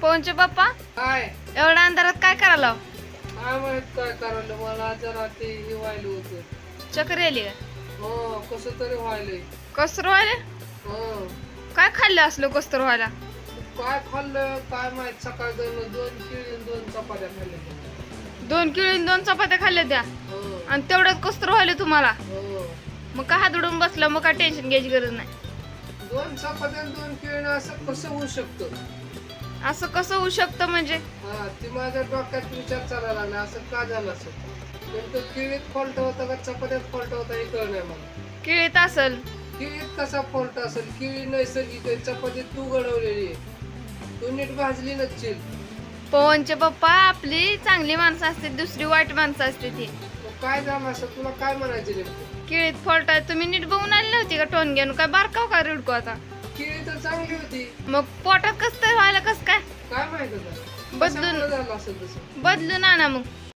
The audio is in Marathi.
पवनचे पप्पा काय एवढ्या अंधारात काय करायला काय माहित काय करायला मला जरा ते हे व्हायलं होतं. चक्कर आली हो कसं तरी व्हायलंय. कसर व्हायला हो काय खाल्लं असलं कसतर व्हायला काय खाल्लं काय माहित. सकाळी दोन केळी 2 चपात्या खाल्ल्या. 2 केळी 2 चपात्या खाल्ल्या त्या हो आणि तेवढ्यात कसतर व्हायला तुम्हाला. हो मग का हात उडून बसलं मग काय टेन्शन घ्यायची गरज नाही. 2 चपात्या 2 केळी असं कसं होऊ शकतं. असं कसं होऊ शकतं म्हणजे हा ती माझ्या डोक्यात विचार चालायला लागला असं का झालं असं. नेमकं केळीत फॉल्ट होता का चपात्यात फॉल्ट होता हे कळ नाही मला. केळीत असल केळीत कसा फॉल्ट असेल. केळी नैसर्गिक आहे. चपातीत तू घडवलेली आहे. तू नीट भाजली नसशील. पवनचे पप्पा आपली चांगली माणसं असते दुसरी वाईट माणसं असते ती. मग काय झालं असं तुला काय म्हणायचं नेमकं. केळीत फॉल्ट आहे तुम्ही नीट बघून आली नव्हती का टोन घेऊन काय बारकाव का रिडको आता. केळी तर चांगली होती. मग पोटात कसं तर व्हायला कसं काय काय माहित होतं बदलून कशामुळे झालं असेल तसं. बदलून आणा मग.